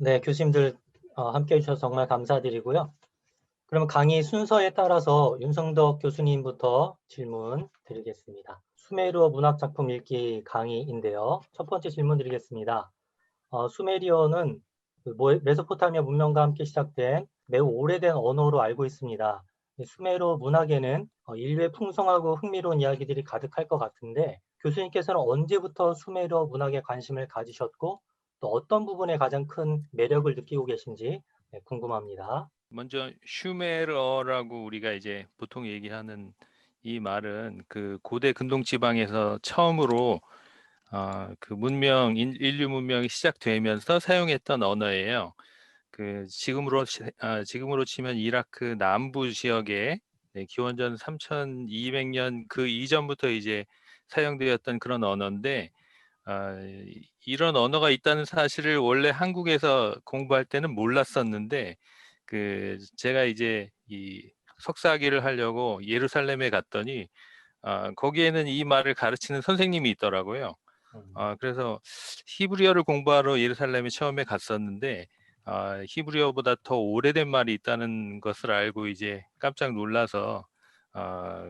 네, 교수님들 함께 해주셔서 정말 감사드리고요. 그러면 강의 순서에 따라서 윤성덕 교수님부터 질문 드리겠습니다. 수메르어 문학작품 읽기 강의인데요. 첫 번째 질문 드리겠습니다. 수메리어는 메소포타미아 문명과 함께 시작된 매우 오래된 언어로 알고 있습니다. 수메르 문학에는 인류의 풍성하고 흥미로운 이야기들이 가득할 것 같은데 교수님께서는 언제부터 수메르 문학에 관심을 가지셨고 또 어떤 부분에 가장 큰 매력을 느끼고 계신지 궁금합니다. 먼저 슈메르어라고 우리가 이제 보통 얘기하는 이 말은 그 고대 근동 지방에서 처음으로 그 인류 문명이 시작되면서 사용했던 언어예요. 그 지금으로 치면 이라크 남부 지역에 기원전 3200년 그 이전부터 이제 사용되었던 그런 언어인데, 이런 언어가 있다는 사실을 원래 한국에서 공부할 때는 몰랐었는데, 제가 이제 이 석사학위를 하려고 예루살렘에 갔더니 거기에는 이 말을 가르치는 선생님이 있더라고요. 그래서 히브리어를 공부하러 예루살렘에 처음에 갔었는데, 히브리어보다 더 오래된 말이 있다는 것을 알고 이제 깜짝 놀라서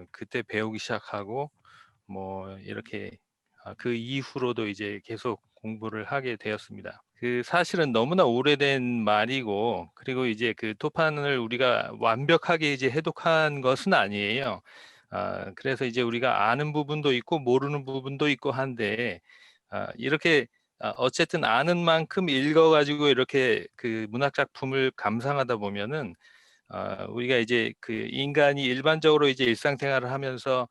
그때 배우기 시작하고 뭐 이렇게 그 이후로도 이제 계속 공부를 하게 되었습니다. 그 사실은 너무나 오래된 말이고, 그리고 이제 그 토판을 우리가 완벽하게 이제 해독한 것은 아니에요. 그래서 이제 우리가 아는 부분도 있고 모르는 부분도 있고 한데, 이렇게 어쨌든 아는 만큼 읽어가지고 이렇게 그 문학 작품을 감상하다 보면은 우리가 이제 그 인간이 일반적으로 이제 일상생활을 하면서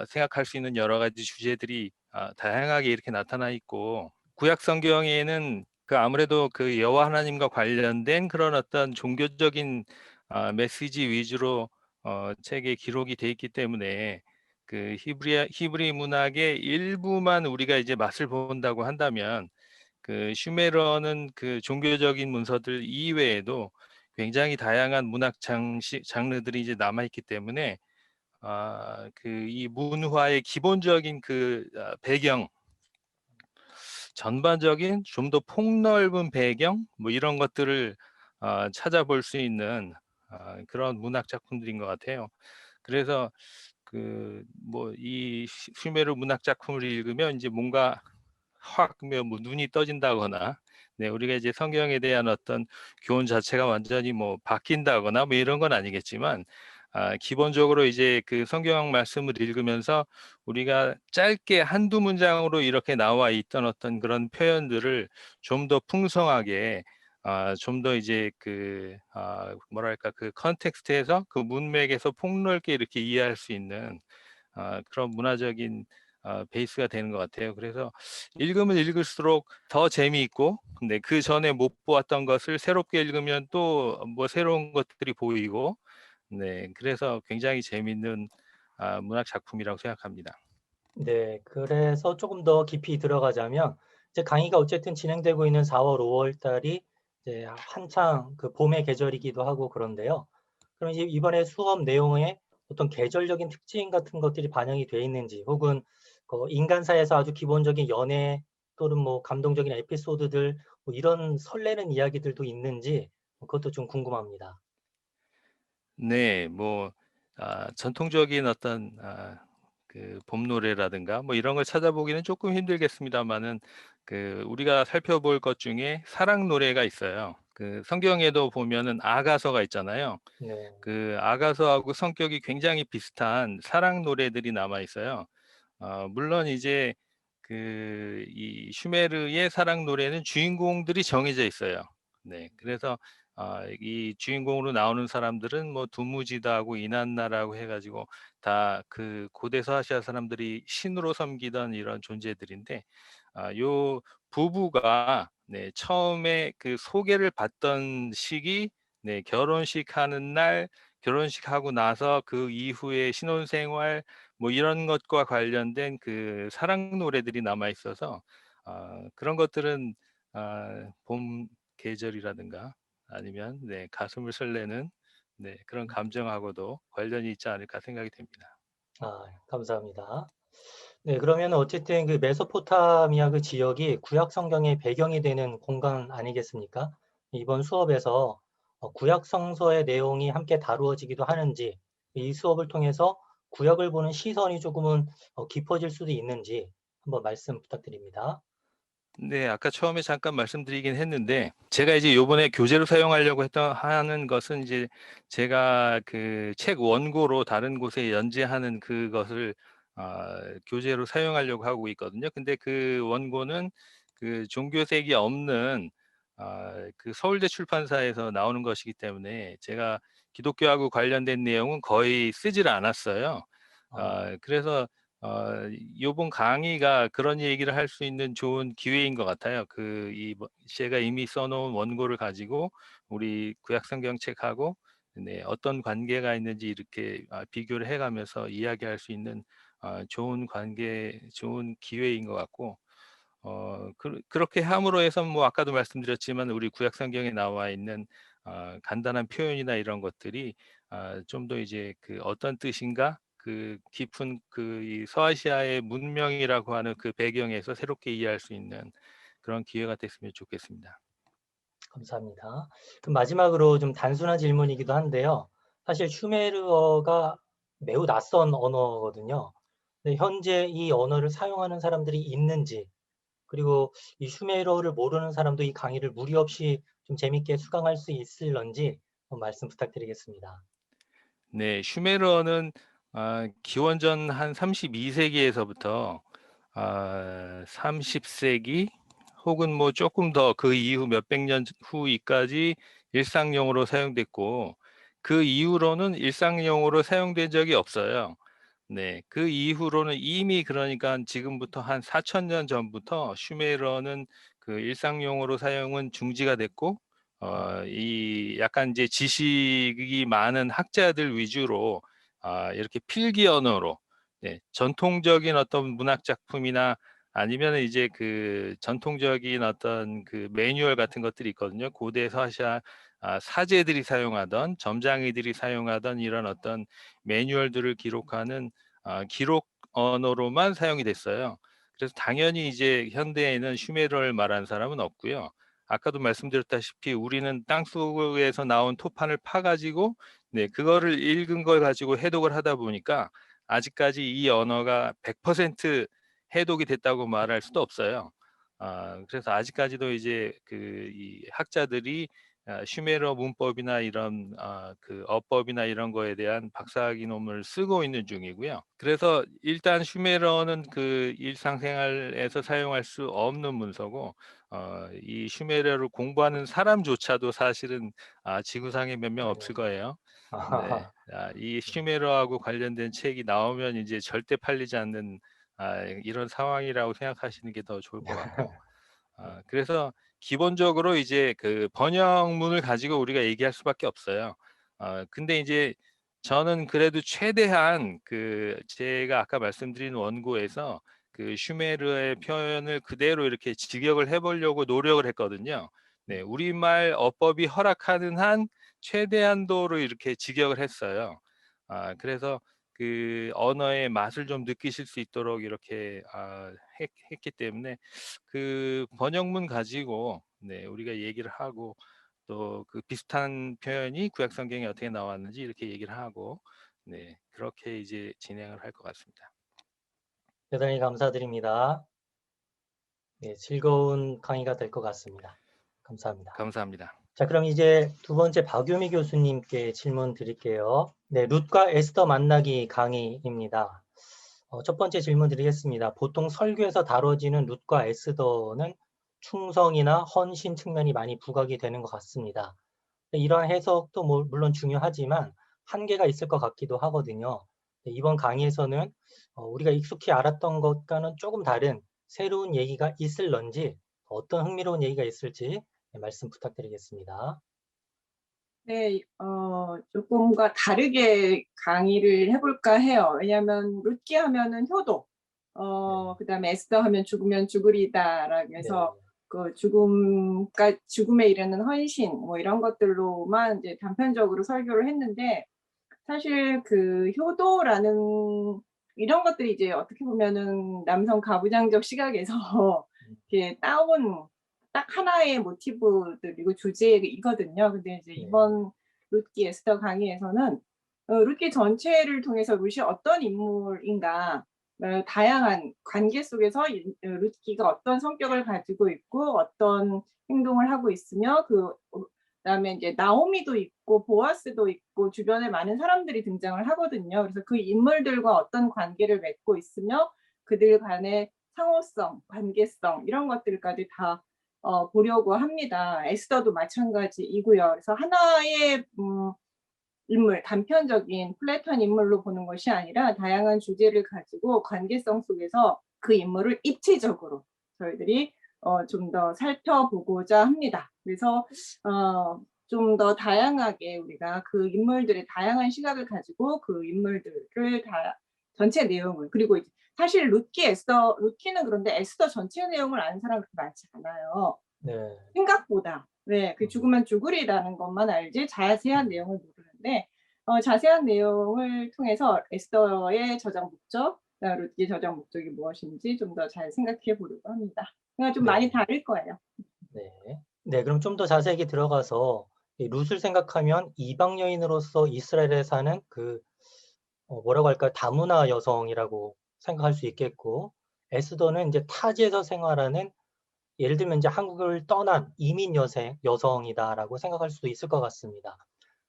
생각할 수 있는 여러 가지 주제들이 다양하게 이렇게 나타나 있고, 구약 성경에는 그 아무래도 그 여호와 하나님과 관련된 그런 어떤 종교적인 메시지 위주로 책에 기록이 돼 있기 때문에 그 히브리 문학의 일부만 우리가 이제 맛을 본다고 한다면, 그 슈메러는 그 종교적인 문서들 이외에도 굉장히 다양한 문학 장르들이 이제 남아 있기 때문에 그 이 문화의 기본적인 배경, 전반적인 좀 더 폭넓은 배경 뭐 이런 것들을 찾아볼 수 있는 그런 문학 작품들인 것 같아요. 그래서 그 뭐 이 슈메르 문학 작품을 읽으면 이제 뭔가 확 뭐 눈이 떠진다거나, 네, 우리가 이제 성경에 대한 어떤 교훈 자체가 완전히 뭐 바뀐다거나 뭐 이런 건 아니겠지만, 기본적으로 이제 그 성경 말씀을 읽으면서 우리가 짧게 한두 문장으로 이렇게 나와 있던 어떤 그런 표현들을 좀 더 풍성하게, 좀 더 이제 뭐랄까 그 컨텍스트에서 그 문맥에서 폭넓게 이렇게 이해할 수 있는 그런 문화적인 베이스가 되는 것 같아요. 그래서 읽으면 읽을수록 더 재미있고, 근데 그 전에 못 보았던 것을 새롭게 읽으면 또 뭐 새로운 것들이 보이고, 네, 그래서 굉장히 재미있는 문학 작품이라고 생각합니다. 네, 그래서 조금 더 깊이 들어가자면 이제 강의가 어쨌든 진행되고 있는 4월, 5월 달이 이제 한창 그 봄의 계절이기도 하고 그런데요. 그럼 이제 이번에 수업 내용에 어떤 계절적인 특징 같은 것들이 반영이 돼 있는지, 혹은 그 인간사에서 아주 기본적인 연애 또는 뭐 감동적인 에피소드들, 뭐 이런 설레는 이야기들도 있는지 그것도 좀 궁금합니다. 네, 뭐 전통적인 어떤 그 봄 노래라든가 뭐 이런 걸 찾아보기는 조금 힘들겠습니다만은, 그 우리가 살펴볼 것 중에 사랑 노래가 있어요. 그 성경에도 보면은 아가서가 있잖아요. 네. 그 아가서하고 성격이 굉장히 비슷한 사랑 노래들이 남아 있어요. 물론 이제 이 슈메르의 사랑 노래는 주인공들이 정해져 있어요. 네, 그래서 이 주인공으로 나오는 사람들은 뭐 두무지다하고 이난나라고 해가지고 다 그 고대 서아시아 사람들이 신으로 섬기던 이런 존재들인데, 요 부부가 네, 처음에 그 소개를 받던 시기, 네, 결혼식 하는 날, 결혼식하고 나서 그 이후에 신혼생활 뭐 이런 것과 관련된 그 사랑 노래들이 남아 있어서 그런 것들은 봄 계절이라든가 아니면 네, 가슴을 설레는 네, 그런 감정하고도 관련이 있지 않을까 생각이 됩니다. 감사합니다. 네, 그러면 어쨌든 그 메소포타미아 그 지역이 구약 성경의 배경이 되는 공간 아니겠습니까? 이번 수업에서 구약 성서의 내용이 함께 다루어지기도 하는지, 이 수업을 통해서 구약을 보는 시선이 조금은 깊어질 수도 있는지 한번 말씀 부탁드립니다. 네, 아까 처음에 잠깐 말씀드리긴 했는데 제가 이제 요번에 교재로 사용하려고 하는 것은 이제 제가 그 책 원고로 다른 곳에 연재하는 그것을 교재로 사용하려고 하고 있거든요. 근데 그 원고는 그 종교색이 없는 그 서울대 출판사에서 나오는 것이기 때문에 제가 기독교하고 관련된 내용은 거의 쓰질 않았어요. 그래서 요번 강의가 그런 얘기를 할 수 있는 좋은 기회인 것 같아요. 제가 이미 써놓은 원고를 가지고 우리 구약성경 책하고 네, 어떤 관계가 있는지 이렇게 비교를 해가면서 이야기할 수 있는 좋은 기회인 것 같고, 그렇게 함으로 해서 뭐 아까도 말씀드렸지만 우리 구약성경에 나와 있는 간단한 표현이나 이런 것들이 좀 더 이제 그 어떤 뜻인가 그 깊은 이 서아시아의 문명이라고 하는 그 배경에서 새롭게 이해할 수 있는 그런 기회가 됐으면 좋겠습니다. 감사합니다. 그럼 마지막으로 좀 단순한 질문이기도 한데요. 사실 슈메르어가 매우 낯선 언어거든요. 근데 현재 이 언어를 사용하는 사람들이 있는지, 그리고 이 슈메르어를 모르는 사람도 이 강의를 무리 없이 좀 재밌게 수강할 수 있을런지 말씀 부탁드리겠습니다. 네, 슈메르어는 기원전 한 32세기에서부터 30세기 혹은 뭐 조금 더 그 이후 몇백 년 후까지 일상용어로 사용됐고, 그 이후로는 일상용어로 사용된 적이 없어요. 네, 그 이후로는 이미 그러니까 지금부터 한 4,000년 전부터 슈메르어는 그 일상용어로 사용은 중지가 됐고, 이 약간 이제 지식이 많은 학자들 위주로 이렇게 필기 언어로, 네, 전통적인 어떤 문학 작품이나 아니면 이제 그 전통적인 어떤 그 매뉴얼 같은 것들이 있거든요. 고대 서시아 사제들이 사용하던, 점장이들이 사용하던 이런 어떤 매뉴얼들을 기록하는 기록 언어로만 사용이 됐어요. 그래서 당연히 이제 현대에는 슈메르어를 말하는 사람은 없고요. 아까도 말씀드렸다시피 우리는 땅속에서 나온 토판을 파가지고 네, 그거를 읽은 걸 가지고 해독을 하다 보니까 아직까지 이 언어가 100% 해독이 됐다고 말할 수도 없어요. 그래서 아직까지도 이제 이 학자들이 슈메르어 문법이나 이런 그 어법이나 이런 거에 대한 박사학위 논문을 쓰고 있는 중이고요. 그래서 일단 슈메르어는 그 일상생활에서 사용할 수 없는 문서고, 이 슈메르어를 공부하는 사람조차도 사실은 지구상에 몇 명 없을 네네. 거예요. 네, 아하하. 이 네. 슈메르어하고 관련된 책이 나오면 이제 절대 팔리지 않는 이런 상황이라고 생각하시는 게 더 좋을 것 같고, 네. 그래서 기본적으로 이제 그 번역문을 가지고 우리가 얘기할 수밖에 없어요. 근데 이제 저는 그래도 최대한 제가 아까 말씀드린 원고에서 그 슈메르의 표현을 그대로 이렇게 직역을 해보려고 노력을 했거든요. 네, 우리말 어법이 허락하는 한 최대한도로 이렇게 직역을 했어요. 그래서 그 언어의 맛을 좀 느끼실 수 있도록 이렇게 했기 때문에 그 번역문 가지고 네, 우리가 얘기를 하고 또 그 비슷한 표현이 구약 성경에 어떻게 나왔는지 이렇게 얘기를 하고 네, 그렇게 이제 진행을 할 것 같습니다. 대단히 감사드립니다. 네, 즐거운 강의가 될 것 같습니다. 감사합니다. 감사합니다. 자, 그럼 이제 두 번째 박유미 교수님께 질문 드릴게요. 네, 룻과 에스더 만나기 강의입니다. 첫 번째 질문 드리겠습니다. 보통 설교에서 다뤄지는 룻과 에스더는 충성이나 헌신 측면이 많이 부각이 되는 것 같습니다. 이러한 해석도 물론 중요하지만 한계가 있을 것 같기도 하거든요. 이번 강의에서는 우리가 익숙히 알았던 것과는 조금 다른 새로운 얘기가 있을런지, 어떤 흥미로운 얘기가 있을지 말씀 부탁드리겠습니다. 네, 조금과 다르게 강의를 해볼까 해요. 왜냐하면 룻기 하면은 효도, 네, 그다음에 에스더 하면 죽으면 죽으리다라고 네, 해서 그 죽음에 이르는 헌신 뭐 이런 것들로만 이제 단편적으로 설교를 했는데, 사실 그 효도라는 이런 것들이 이제 어떻게 보면은 남성 가부장적 시각에서 이렇게 따온 딱 하나의 모티브들이고 주제이거든요. 근데 이제 이번 룻기 에스더 강의에서는 룻기 전체를 통해서 룻이 어떤 인물인가, 다양한 관계 속에서 룻기가 어떤 성격을 가지고 있고 어떤 행동을 하고 있으며 그다음에 이제 나오미도 있고 보아스도 있고 주변에 많은 사람들이 등장을 하거든요. 그래서 그 인물들과 어떤 관계를 맺고 있으며 그들 간의 상호성, 관계성 이런 것들까지 다 보려고 합니다. 에스더도 마찬가지이고요. 그래서 하나의 인물, 단편적인 플랫한 인물로 보는 것이 아니라 다양한 주제를 가지고 관계성 속에서 그 인물을 입체적으로 저희들이 좀 더 살펴보고자 합니다. 그래서 좀 더 다양하게 우리가 그 인물들의 다양한 시각을 가지고 그 인물들을 다 전체 내용을, 그리고 사실 룻기는 그런데 에스더 전체 내용을 아는 사람은 그렇게 많지 않아요. 네. 생각보다. 네, 그 죽으면 죽으리라는 것만 알지 자세한 내용을 모르는데 자세한 내용을 통해서 에스더의 저장 목적, 룻기의 저장 목적이 무엇인지 좀 더 잘 생각해 보려고 합니다. 그러니까 좀 많이 다를 거예요. 네. 네, 그럼 좀 더 자세히 들어가서 이 룻을 생각하면 이방 여인으로서 이스라엘에 사는 뭐라고 할까요? 다문화 여성이라고 생각할 수 있겠고, 에스더는 이제 타지에서 생활하는, 예를 들면 이제 한국을 떠난 이민 여성이다라고 생각할 수도 있을 것 같습니다.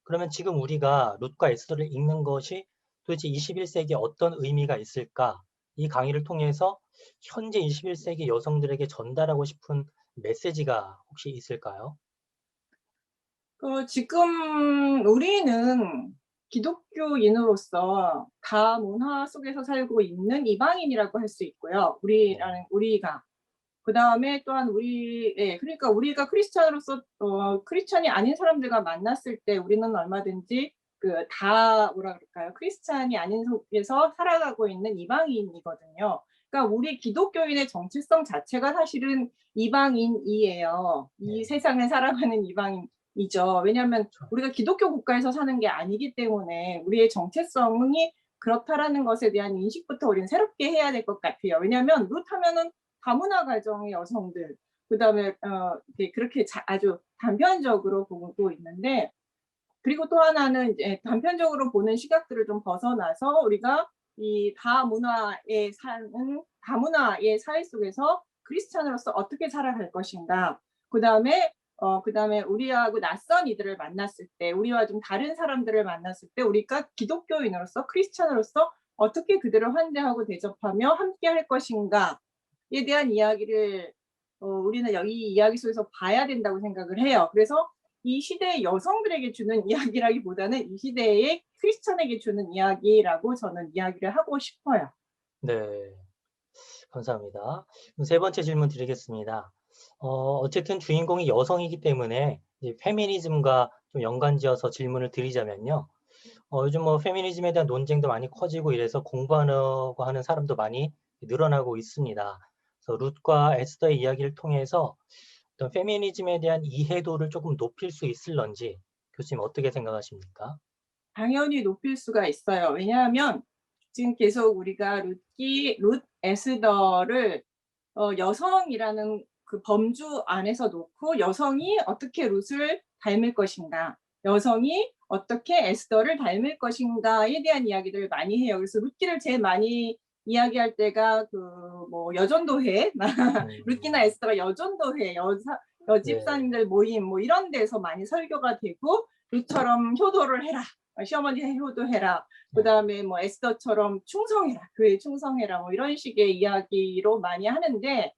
그러면 지금 우리가 룻과 에스더를 읽는 것이 도대체 21세기에 어떤 의미가 있을까? 이 강의를 통해서 현재 21세기 여성들에게 전달하고 싶은 메시지가 혹시 있을까요? 지금 우리는 기독교인으로서 다문화 속에서 살고 있는 이방인이라고 할 수 있고요. 우리가. 그 다음에 또한 그러니까 우리가 크리스찬으로서 크리스찬이 아닌 사람들과 만났을 때 우리는 얼마든지 뭐라 그럴까요? 크리스찬이 아닌 속에서 살아가고 있는 이방인이거든요. 그러니까 우리 기독교인의 정체성 자체가 사실은 이방인이에요. 이 세상을 살아가는 이방인이죠. 왜냐하면 우리가 기독교 국가에서 사는 게 아니기 때문에 우리의 정체성이 그렇다라는 것에 대한 인식부터 우리는 새롭게 해야 될 것 같아요. 왜냐하면 룻 하면은 다문화 가정의 여성들, 그다음에 그렇게 아주 단편적으로 보고 있는데, 그리고 또 하나는 이제 단편적으로 보는 시각들을 좀 벗어나서 우리가 이 다문화의 사회 속에서 크리스찬으로서 어떻게 살아갈 것인가, 그다음에 우리하고 낯선 이들을 만났을 때, 우리와 좀 다른 사람들을 만났을 때 우리가 기독교인으로서 크리스찬으로서 어떻게 그들을 환대하고 대접하며 함께 할 것인가에 대한 이야기를 우리는 이 이야기 속에서 봐야 된다고 생각을 해요. 그래서 이 시대의 여성들에게 주는 이야기라기보다는 이 시대의 크리스천에게 주는 이야기라고 저는 이야기를 하고 싶어요. 네, 감사합니다. 그럼 세 번째 질문 드리겠습니다. 어쨌든 주인공이 여성이기 때문에 이제 페미니즘과 좀 연관지어서 질문을 드리자면요. 요즘 뭐 페미니즘에 대한 논쟁도 많이 커지고 이래서 공부하려고 하는 사람도 많이 늘어나고 있습니다. 그래서 룻과 에스더의 이야기를 통해서 어떤 페미니즘에 대한 이해도를 조금 높일 수 있을런지 교수님 어떻게 생각하십니까? 당연히 높일 수가 있어요. 왜냐하면 지금 계속 우리가 룻 에스더를 여성이라는 그 범주 안에서 놓고 여성이 어떻게 룻을 닮을 것인가, 여성이 어떻게 에스더를 닮을 것인가에 대한 이야기들을 많이 해요. 그래서 룻기를 제일 많이 이야기할 때가 뭐 여전도회, 룻기나 에스더가 여전도회, 여집사님들 모임 뭐 이런 데서 많이 설교가 되고, 룻처럼 효도를 해라, 시어머니의 효도해라, 그다음에 뭐 에스더처럼 충성해라, 교회에 충성해라, 뭐 이런 식의 이야기로 많이 하는데,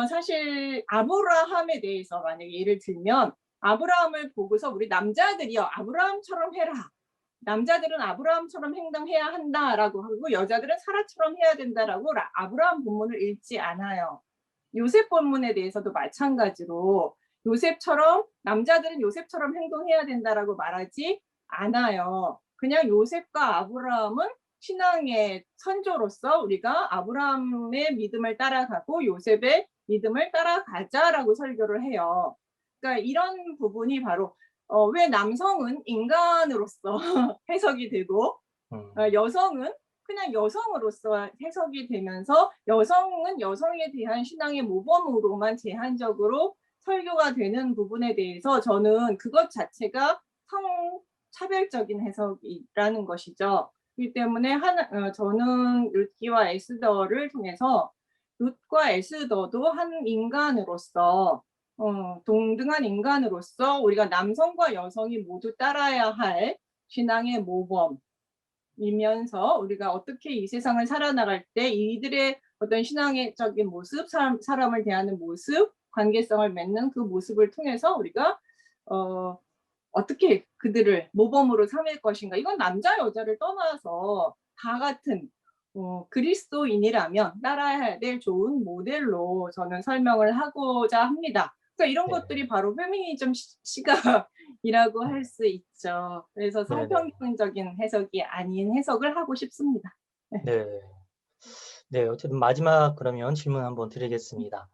사실 아브라함에 대해서 만약에 예를 들면 아브라함을 보고서 우리 남자들이요, 아브라함처럼 해라, 남자들은 아브라함처럼 행동해야 한다라고 하고 여자들은 사라처럼 해야 된다라고 아브라함 본문을 읽지 않아요. 요셉 본문에 대해서도 마찬가지로 남자들은 요셉처럼 행동해야 된다라고 말하지 않아요. 그냥 요셉과 아브라함은 신앙의 선조로서 우리가 아브라함의 믿음을 따라가고 요셉의 믿음을 따라가자라고 설교를 해요. 그러니까 이런 부분이 바로 왜 남성은 인간으로서 해석이 되고 여성은 그냥 여성으로서 해석이 되면서 여성은 여성에 대한 신앙의 모범으로만 제한적으로 설교가 되는 부분에 대해서 저는 그것 자체가 성차별적인 해석이라는 것이죠. 그렇기 때문에 저는 룻기와 에스더를 통해서 룻과 에스더도 한 인간으로서 동등한 인간으로서 우리가 남성과 여성이 모두 따라야 할 신앙의 모범이면서 우리가 어떻게 이 세상을 살아나갈 때 이들의 어떤 신앙적인 모습, 사람을 대하는 모습, 관계성을 맺는 그 모습을 통해서 우리가 어떻게 그들을 모범으로 삼을 것인가. 이건 남자 여자를 떠나서 다 같은 그리스도인이라면 따라야 될 좋은 모델로 저는 설명을 하고자 합니다. 그러니까 이런 네. 것들이 바로 페미니즘 시각이라고 할 수 있죠. 그래서 네네. 성평등적인 해석이 아닌 해석을 하고 싶습니다. 네. 네, 어쨌든 마지막 그러면 질문 한번 드리겠습니다.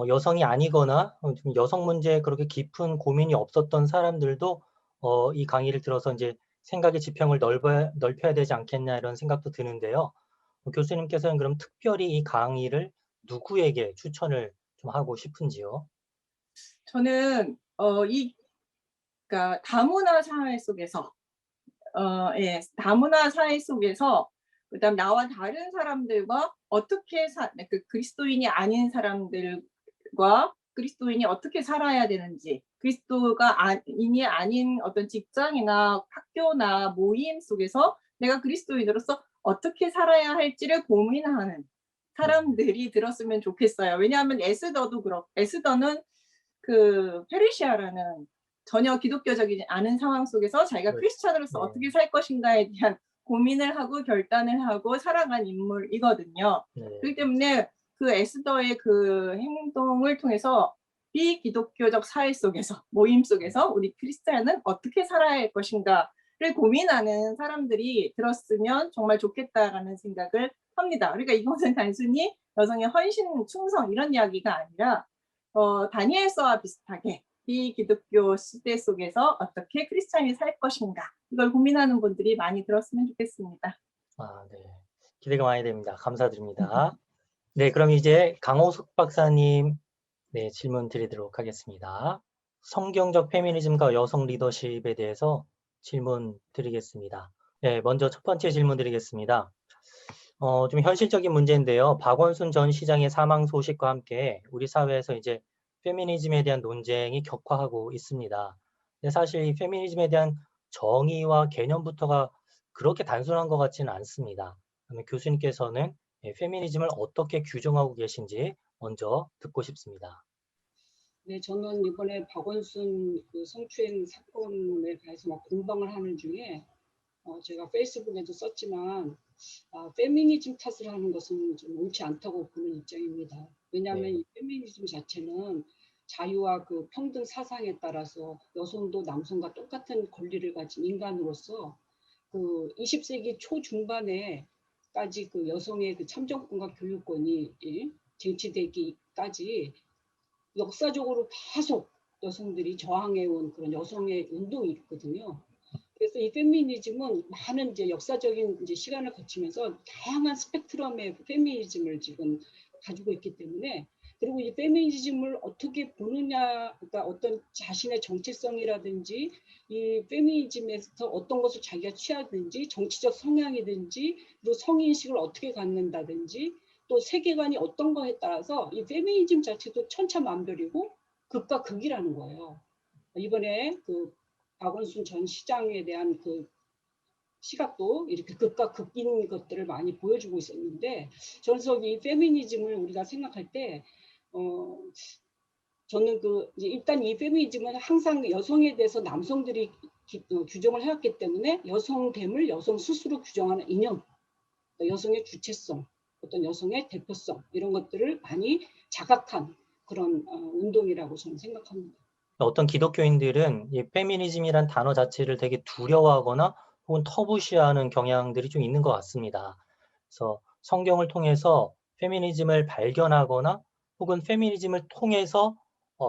여성이 아니거나 좀 여성 문제에 그렇게 깊은 고민이 없었던 사람들도 이 강의를 들어서 이제 생각의 지평을 넓혀야 되지 않겠냐 이런 생각도 드는데요. 교수님께서는 그럼 특별히 이 강의를 누구에게 추천을 좀 하고 싶은지요? 저는 그러니까 다문화 사회 속에서 다문화 사회 속에서 그다음 나와 다른 사람들과 어떻게 그리스도인이 아닌 사람들과 그리스도인이 어떻게 살아야 되는지, 그리스도가 인이 아닌 어떤 직장이나 학교나 모임 속에서 내가 그리스도인으로서 어떻게 살아야 할지를 고민하는 사람들이 들었으면 좋겠어요. 왜냐하면 에스더는 그 페르시아라는 전혀 기독교적이지 않은 상황 속에서 자기가 네. 크리스찬으로서 네. 어떻게 살 것인가에 대한 고민을 하고 결단을 하고 살아간 인물이거든요. 네. 그렇기 때문에 그 에스더의 그 행동을 통해서 비기독교적 사회 속에서 모임 속에서 우리 크리스찬은 어떻게 살아야 할 것인가를 고민하는 사람들이 들었으면 정말 좋겠다라는 생각을 합니다. 그러니까 이것은 단순히 여성의 헌신, 충성 이런 이야기가 아니라 다니엘서와 비슷하게 비기독교 시대 속에서 어떻게 크리스찬이 살 것인가 이걸 고민하는 분들이 많이 들었으면 좋겠습니다. 아, 네. 기대가 많이 됩니다. 감사드립니다. 네, 그럼 이제 강호숙 박사님 네, 질문 드리도록 하겠습니다. 성경적 페미니즘과 여성 리더십에 대해서 질문 드리겠습니다. 네, 먼저 첫 번째 질문 드리겠습니다. 좀 현실적인 문제인데요. 박원순 전 시장의 사망 소식과 함께 우리 사회에서 이제 페미니즘에 대한 논쟁이 격화하고 있습니다. 근데 사실 이 페미니즘에 대한 정의와 개념부터가 그렇게 단순한 것 같지는 않습니다. 그러면 교수님께서는 페미니즘을 어떻게 규정하고 계신지 먼저 듣고 싶습니다. 네, 저는 이번에 박원순 그 성추행 사건에 대해서 막 공방을 하는 중에 제가 페이스북에도 썼지만 페미니즘 탓을 하는 것은 좀 옳지 않다고 보는 입장입니다. 왜냐하면 네. 이 페미니즘 자체는 자유와 그 평등 사상에 따라서 여성도 남성과 똑같은 권리를 가진 인간으로서 그 20세기 초중반에까지 그 여성의 그 참정권과 교육권이 쟁취되기까지 역사적으로 계속 여성들이 저항해온 그런 여성의 운동이 있거든요. 그래서 이 페미니즘은 많은 이제 역사적인 이제 시간을 거치면서 다양한 스펙트럼의 페미니즘을 지금 가지고 있기 때문에 그리고 이 페미니즘을 어떻게 보느냐, 그러니까 어떤 자신의 정체성이라든지 이 페미니즘에서 어떤 것을 자기가 취하든지 정치적 성향이든지 그리고 성인식을 어떻게 갖는다든지 또 세계관이 어떤 거에 따라서 이 페미니즘 자체도 천차만별이고 극과 극이라는 거예요. 이번에 그 박원순 전 시장에 대한 그 시각도 이렇게 극과 극인 것들을 많이 보여주고 있었는데 저는 이 페미니즘을 우리가 생각할 때 저는 그 이제 일단 이 페미니즘은 항상 여성에 대해서 남성들이 규정을 해왔기 때문에 여성됨을 여성 스스로 규정하는 이념, 여성의 주체성, 어떤 여성의 대표성 이런 것들을 많이 자각한 그런 운동이라고 저는 생각합니다. 어떤 기독교인들은 이 페미니즘이란 단어 자체를 되게 두려워하거나 혹은 터부시하는 경향들이 좀 있는 것 같습니다. 그래서 성경을 통해서 페미니즘을 발견하거나 혹은 페미니즘을 통해서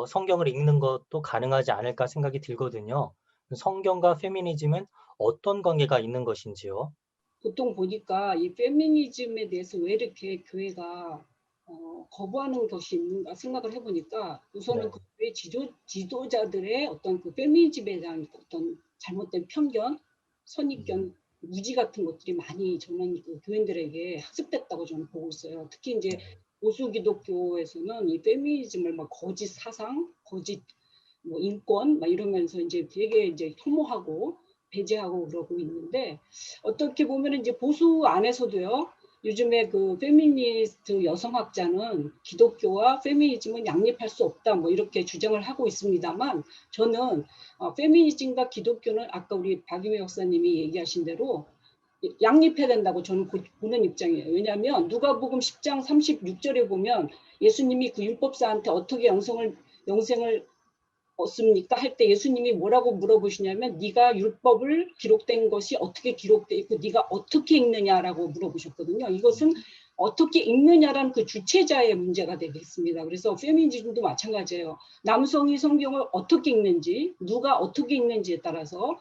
성경을 읽는 것도 가능하지 않을까 생각이 들거든요. 성경과 페미니즘은 어떤 관계가 있는 것인지요? 보통 보니까 이 페미니즘에 대해서 왜 이렇게 교회가 거부하는 것이 있는가 생각을 해보니까 우선은 네. 그 교회 지도자들의 어떤 그 페미니즘에 대한 어떤 잘못된 편견, 선입견, 무지 같은 것들이 많이 저는 그 교인들에게 학습됐다고 저는 보고 있어요. 특히 이제 네. 보수 기독교에서는 이 페미니즘을 막 거짓 사상, 거짓 뭐 인권 막 이러면서 이제 되게 이제 혐오하고 배제하고 그러고 있는데 어떻게 보면 이제 보수 안에서도요. 요즘에 그 페미니스트 여성학자는 기독교와 페미니즘은 양립할 수 없다 뭐 이렇게 주장을 하고 있습니다만 저는 페미니즘과 기독교는 아까 우리 박유미 목사님이 얘기하신 대로 양립해야 된다고 저는 보는 입장이에요. 왜냐하면 누가복음 10장 36절에 보면 예수님이 그 율법사한테 어떻게 영생을 얻습니까? 할 때 예수님이 뭐라고 물어보시냐면 네가 율법을 기록된 것이 어떻게 기록돼 있고 네가 어떻게 읽느냐라고 물어보셨거든요. 이것은 어떻게 읽느냐라는 그 주체자의 문제가 되겠습니다. 그래서 페미니즘도 마찬가지예요. 남성이 성경을 어떻게 읽는지 누가 어떻게 읽는지에 따라서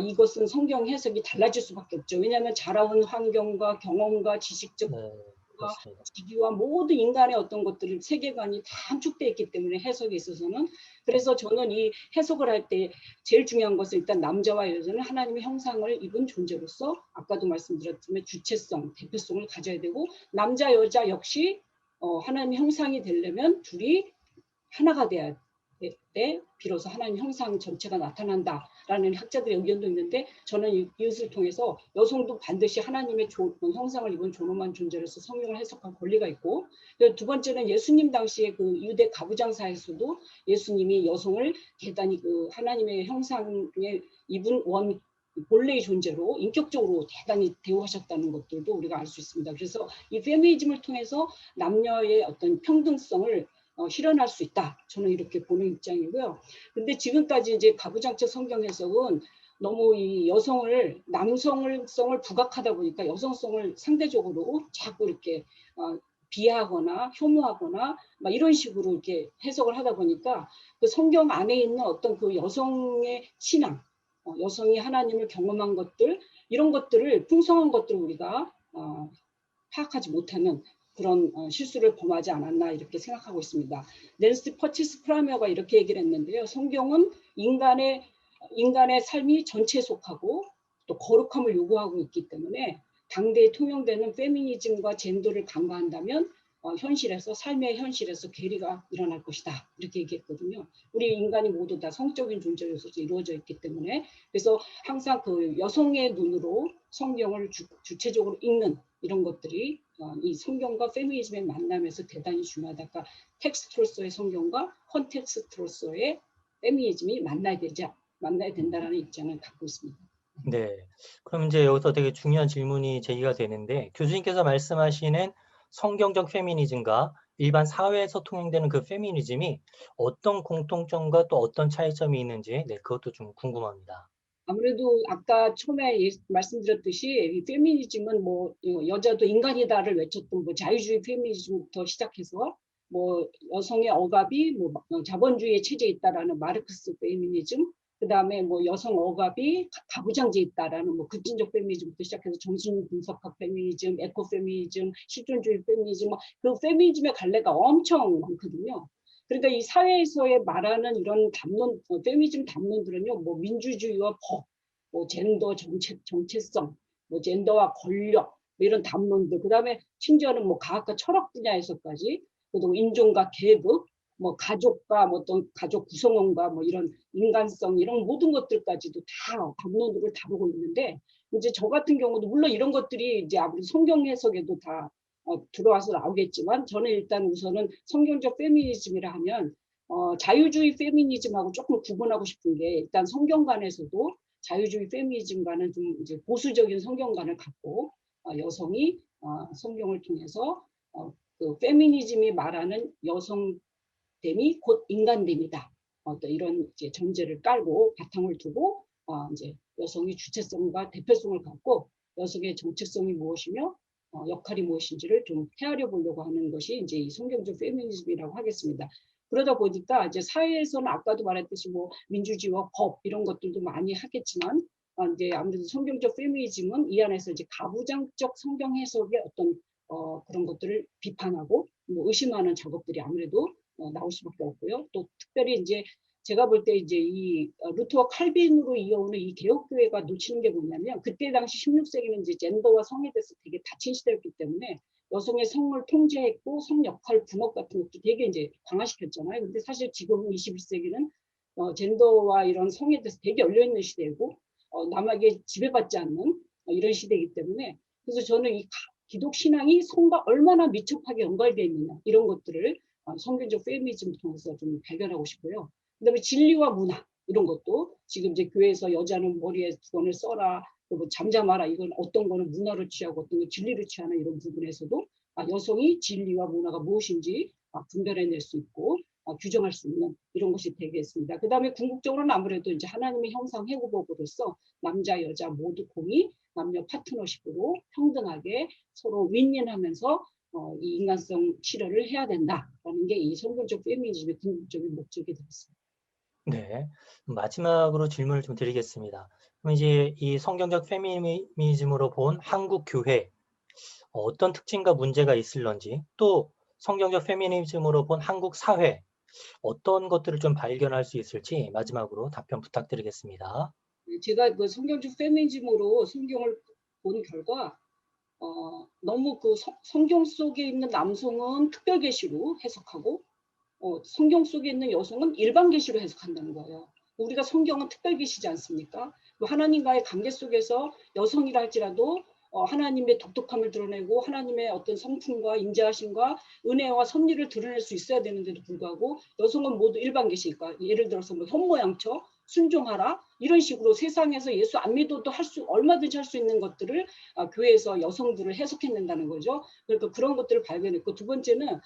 이것은 성경 해석이 달라질 수밖에 없죠. 왜냐하면 자라온 환경과 경험과 지식적 네, 그렇습니다. 지기와 모든 인간의 어떤 것들을 세계관이 다 함축되어 있기 때문에 해석에 있어서는 그래서 저는 이 해석을 할 때 제일 중요한 것은 일단 남자와 여자는 하나님의 형상을 입은 존재로서 아까도 말씀드렸지만 주체성, 대표성을 가져야 되고 남자 여자 역시 하나님의 형상이 되려면 둘이 하나가 돼야 때 비로소 하나님 형상 전체가 나타난다라는 학자들의 의견도 있는데 저는 이것을 통해서 여성도 반드시 하나님의 형상을 입은 존엄한 존재로서 성경을 해석할 권리가 있고 두 번째는 예수님 당시에 그 유대 가부장사에서도 예수님이 여성을 대단히 그 하나님의 형상에 입은 본래의 존재로 인격적으로 대단히 대우하셨다는 것들도 우리가 알 수 있습니다. 그래서 이 페미니즘을 통해서 남녀의 어떤 평등성을 실현할 수 있다. 저는 이렇게 보는 입장이고요. 근데 지금까지 이제 가부장적 성경 해석은 너무 이 여성을 남성성을 부각하다 보니까 여성성을 상대적으로 자꾸 이렇게 비하하거나 혐오하거나 막 이런 식으로 이렇게 해석을 하다 보니까 그 성경 안에 있는 어떤 그 여성의 신앙, 여성이 하나님을 경험한 것들 이런 것들을 풍성한 것들을 우리가 파악하지 못하는 그런 실수를 범하지 않았나 이렇게 생각하고 있습니다. 낸시 퍼치스 프라메어가 이렇게 얘기를 했는데요. 성경은 인간의 삶이 전체에 속하고 또 거룩함을 요구하고 있기 때문에 당대에 통용되는 페미니즘과 젠더를 강화한다면 현실에서 삶의 현실에서 괴리가 일어날 것이다 이렇게 얘기했거든요. 우리 인간이 모두 다 성적인 존재로서 이루어져 있기 때문에 그래서 항상 그 여성의 눈으로 성경을 주체적으로 읽는 이런 것들이 이 성경과 페미니즘의 만남에서 대단히 중요하다. 그러니까 텍스트로서의 성경과 컨텍스트로서의 페미니즘이 만나야 된다라는 입장을 갖고 있습니다. 네. 그럼 이제 여기서 되게 중요한 질문이 제기가 되는데 교수님께서 말씀하시는 성경적 페미니즘과 일반 사회에서 통용되는 그 페미니즘이 어떤 공통점과 또 어떤 차이점이 있는지 그것도 좀 궁금합니다. 아무래도 아까 처음에 말씀드렸듯이 이 페미니즘은 뭐 여자도 인간이다를 외쳤던 뭐 자유주의 페미니즘부터 시작해서 뭐 여성의 억압이 뭐 자본주의 체제에 있다라는 마르크스 페미니즘 그다음에 뭐 여성 억압이 가부장제에 있다라는 뭐 급진적 페미니즘부터 시작해서 정신 분석학 페미니즘, 에코 페미니즘, 실존주의 페미니즘 그 페미니즘의 갈래가 엄청 많거든요. 그러니까 이 사회에서의 말하는 이런 담론, 페미니즘 담론들은요, 뭐 민주주의와 법, 뭐 젠더 정체성, 뭐 젠더와 권력, 뭐 이런 담론들, 그 다음에 심지어는 뭐 과학과 철학 분야에서까지, 그리고 인종과 계급, 뭐 가족과 뭐 어떤 가족 구성원과 뭐 이런 인간성 이런 모든 것들까지도 다 담론들을 다루고 있는데 이제 저 같은 경우도 물론 이런 것들이 이제 아무리 성경 해석에도 다 들어와서 나오겠지만 저는 일단 우선은 성경적 페미니즘이라 하면 자유주의 페미니즘하고 조금 구분하고 싶은 게 일단 성경관에서도 자유주의 페미니즘과는 좀 이제 보수적인 성경관을 갖고 여성이 성경을 통해서 그 페미니즘이 말하는 여성됨이 곧 인간됨이다. 어떤 이런 이제 전제를 깔고 바탕을 두고 이제 여성이 주체성과 대표성을 갖고 여성의 정체성이 무엇이며 역할이 무엇인지를 좀 헤아려 보려고 하는 것이 이제 이 성경적 페미니즘이라고 하겠습니다. 그러다 보니까 이제 사회에서는 아까도 말했듯이 뭐 민주주의와 법 이런 것들도 많이 하겠지만 이제 아무래도 성경적 페미니즘은 이 안에서 이제 가부장적 성경 해석의 어떤 그런 것들을 비판하고 뭐 의심하는 작업들이 아무래도 나올 수밖에 없고요. 또 특별히 이제 제가 볼 때 이제 이 루터와 칼빈으로 이어오는 이 개혁교회가 놓치는 게 뭐냐면 그때 당시 16세기는 이제 젠더와 성에 대해서 되게 닫힌 시대였기 때문에 여성의 성을 통제했고 성 역할 분업 같은 것도 되게 이제 강화시켰잖아요. 근데 사실 지금 21세기는 젠더와 이런 성에 대해서 되게 열려있는 시대이고 남에게 지배받지 않는 이런 시대이기 때문에 그래서 저는 이 기독 신앙이 성과 얼마나 밀접하게 연관되어 있느냐 이런 것들을 성경적 페미니즘을 통해서 좀 발견하고 싶고요. 그다음에 진리와 문화 이런 것도 지금 이제 교회에서 여자는 머리에 두건을 써라, 뭐 잠잠하라 이건 어떤 거는 문화를 취하고 어떤 건 진리를 취하는 이런 부분에서도 여성이 진리와 문화가 무엇인지 분별해낼 수 있고 규정할 수 있는 이런 것이 되겠습니다. 그 다음에 궁극적으로는 아무래도 이제 하나님의 형상 해고법으로서 남자 여자 모두 공이 남녀 파트너십으로 평등하게 서로 윈윈하면서 이 인간성 치료를 해야 된다라는 게 이 성경적 페미니즘의 궁극적인 목적이 되겠습니다. 네, 마지막으로 질문을 좀 드리겠습니다. 그럼 이제 이 성경적 페미니즘으로 본 한국 교회 어떤 특징과 문제가 있을런지, 또 성경적 페미니즘으로 본 한국 사회 어떤 것들을 좀 발견할 수 있을지 마지막으로 답변 부탁드리겠습니다. 제가 그 성경적 페미니즘으로 성경을 본 결과 너무 그 성경 속에 있는 남성은 특별 계시로 해석하고 성경 속에 있는 여성은 일반 계시로 해석한다는 거예요. 우리가 성경은 특별 계시지 않습니까? 하나님과의 관계 속에서 여성이라 할지라도 하나님의 독특함을 드러내고 하나님의 어떤 성품과 인자하심과 은혜와 섭리를 드러낼 수 있어야 되는데도 불구하고 여성은 모두 일반 계시니까 예를 들어서 뭐 현모양처 순종하라 이런 식으로 세상에서 예수 안 믿어도 얼마든지 할 수 있는 것들을 교회에서 여성들을 해석해낸다는 거죠. 그러니까 그런 것들을 발견했고 두 번째는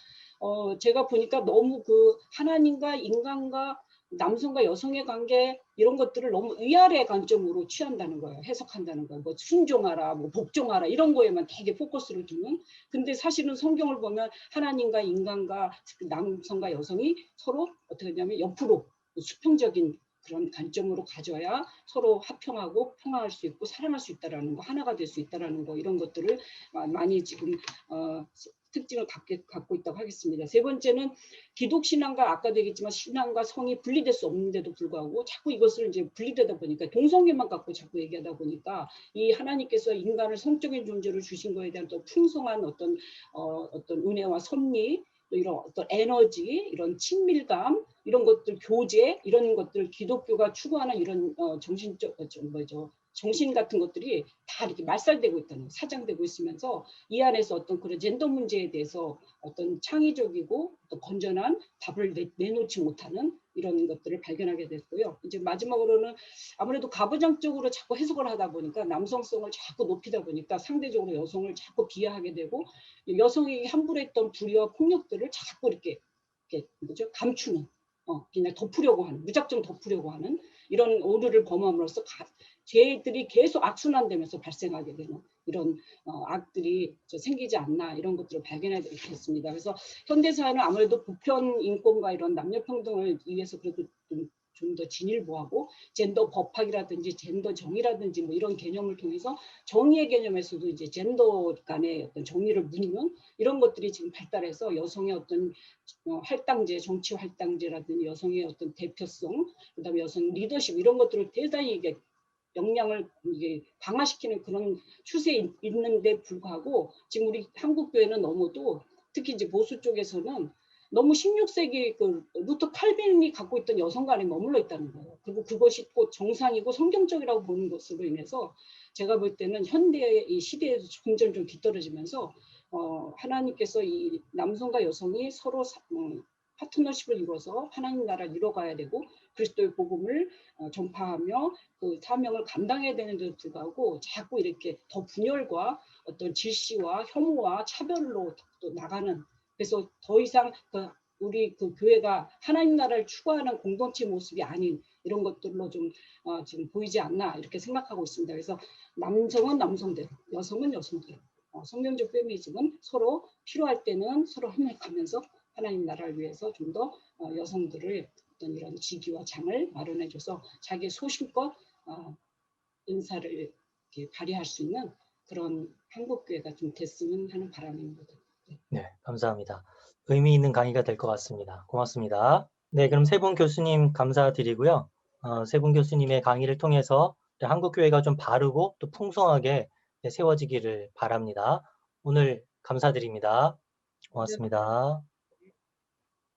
제가 보니까 너무 그 하나님과 인간과 남성과 여성의 관계 이런 것들을 너무 위아래 관점으로 취한다는 거예요. 해석한다는 거예요. 뭐 순종하라, 뭐 복종하라 이런 거에만 되게 포커스를 두는. 근데 사실은 성경을 보면 하나님과 인간과 남성과 여성이 서로 어떻게 하냐면 옆으로 수평적인 그런 관점으로 가져야 서로 화평하고 평화할 수 있고 사랑할 수 있다라는 거, 하나가 될 수 있다라는 거 이런 것들을 많이 지금 특징을 갖고 있다고 하겠습니다. 세 번째는 기독 신앙과 아까도 얘기했지만 신앙과 성이 분리될 수 없는데도 불구하고 자꾸 이것을 이제 분리되다 보니까 동성애만 갖고 자꾸 얘기하다 보니까 이 하나님께서 인간을 성적인 존재로 주신 거에 대한 또 풍성한 어떤 은혜와 섭리 또 이런 어떤 에너지, 이런 친밀감, 이런 것들 교제, 이런 것들 기독교가 추구하는 이런 정신적 정신 같은 것들이 다 이렇게 말살되고 있다는 사장되고 있으면서 이 안에서 어떤 그런 젠더 문제에 대해서 어떤 창의적이고 어떤 건전한 답을 내놓지 못하는 이런 것들을 발견하게 됐고요. 이제 마지막으로는 아무래도 가부장적으로 자꾸 해석을 하다 보니까 남성성을 자꾸 높이다 보니까 상대적으로 여성을 자꾸 비하하게 되고 여성이 함부로 했던 불의와 폭력들을 자꾸 이렇게 뭐죠? 감추는 그냥 덮으려고 하는 무작정 덮으려고 하는 이런 오류를 범함으로써 죄들이 계속 악순환되면서 발생하게 되는 이런 악들이 생기지 않나 이런 것들을 발견하게 됐습니다. 그래서 현대사회는 아무래도 보편 인권과 이런 남녀 평등을 위해서 그래도 좀 더 진일보하고 젠더 법학이라든지 젠더 정의라든지 뭐 이런 개념을 통해서 정의의 개념에서도 이제 젠더 간의 어떤 정의를 묻는 이런 것들이 지금 발달해서 여성의 어떤 할당제, 정치 할당제라든지 여성의 어떤 대표성, 그다음에 여성 리더십 이런 것들을 대단히 이게 역량을 이게 강화시키는 그런 추세에 있는데 불구하고 지금 우리 한국 교회는 너무도 특히 이제 보수 쪽에서는 너무 16세기 그 루터 칼빈이 갖고 있던 여성관에 머물러 있다는 거예요. 그리고 그것이 꼭 정상이고 성경적이라고 보는 것으로 인해서 제가 볼 때는 현대의 이 시대에서 점점 좀 뒤떨어지면서 하나님께서 이 남성과 여성이 서로 파트너십을 이루어서 하나님 나라를 이뤄가야 되고 그리스도의 복음을 전파하며 그 사명을 감당해야 되는데도 불구하고 자꾸 이렇게 더 분열과 어떤 질시와 혐오와 차별로 또 나가는 그래서 더 이상 우리 그 교회가 하나님 나라를 추구하는 공동체 모습이 아닌 이런 것들로 좀 지금 보이지 않나 이렇게 생각하고 있습니다. 그래서 남성은 남성대로, 여성은 여성대로, 성경적 페미니즘은 서로 필요할 때는 서로 협력하면서 하나님 나라를 위해서 좀 더 여성들을 어떤 이런 직위와 장을 마련해줘서 자기 소신껏 은사를 이렇게 발휘할 수 있는 그런 한국교회가 좀 됐으면 하는 바람입니다. 네, 감사합니다. 의미 있는 강의가 될 것 같습니다. 고맙습니다. 네, 그럼 세 분 교수님 감사드리고요. 세 분 교수님의 강의를 통해서 한국교회가 좀 바르고 또 풍성하게 세워지기를 바랍니다. 오늘 감사드립니다. 고맙습니다.